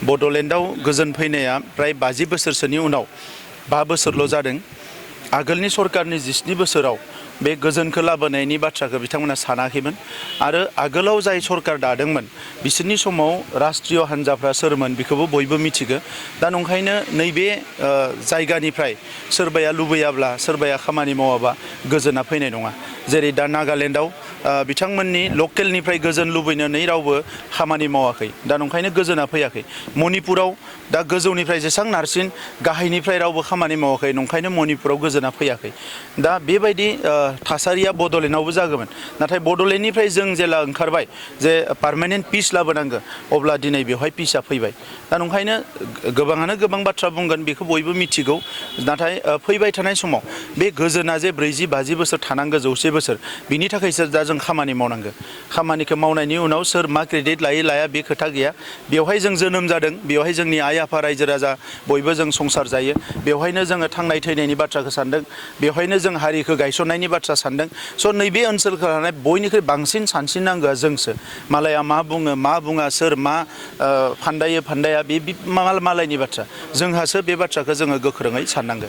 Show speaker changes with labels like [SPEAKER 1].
[SPEAKER 1] बड'लेण्डआव गोजोन फैनाया प्राय 50 बोसोरसोनि उनाव 5 बोसोरल' जादों। आगोलनि सरकारनि 17 बोसोराव बे गोजोनखौ लाबोनायनि बाथ्राखौ बिथांमोना सानाखैमोन आरो आगोलाव जाय सरकार दादोंमोन बिसोरनि समाव राष्ट्रीय हान्जाफ्रा सोरमोन बेखौबो बयबो मिथिगो। दा नंखायनो नैबे जायगानिफ्राय सोरबाया लुबैयाब्ला सोरबाया खामानि मावाबा गोजोना फैनाय नङा। जेरै दा नागालेण्डआव बिथांमोननि लकेलनिफ्राय गोजोन लुबैनानै रावबो खामानि मावाखै। दा नंखायनो गोजोना फैयाखै। मणिपुराव दा गोजौनिफ्राय जेसां नारसिन गाहायनिफ्राय रावबो खामानि मावाखै, नंखायनो मणिपुराव गोजोना फैयाखै। दा बेबायदि थासारिया बड'लेण्डआवबो जागौमोन। नाथाय बड'लेण्डनिफ्राय जों जेला ओंखारबाय जे पार्मानेन्ट पिस लाबोनांगौ, अब्ला दिनै बेवहाय पिसआ फैबाय। दा नंखायनो गोबाङानो गोबां बाथ्रा बुंगोन, बेखौ बयबो मिथिगौ। नाथाय फैबाय थानाय समाव बे गोजोना जे 40-50 बोसोर थानांगौ, 100 बोसोर, बिनि थाखायसो दा जों खामानि मावनांगौ। खामानिखौ मावनायनि उनाव सोर मा क्रेडिट लायै लाया बे खोथा गैया। बेवहाय जों जोनोम जादों, बेवहाय जोंनि आइ आफा रायजो राजा बयबो जों संसार जायो। बेवहायनो जोङो थांनाय थैनायनि बाथ्राखौ सानदों, बेवहायनो जों हारिखौ गायसननायनि बाथ्रा सानदों। स' नैबे ओनसोलखौ लानानै बयनिख्रुइ बांसिन सानस्रिनांगौआ जोंसो। मालाया मा बुङो मा बुङा, सोर मा फान्दायो फान्दाया, बे मालायनि बाथ्रा। जोंहासो बे बाथ्राखौ जोङो गोख्रोङै साननांगौ।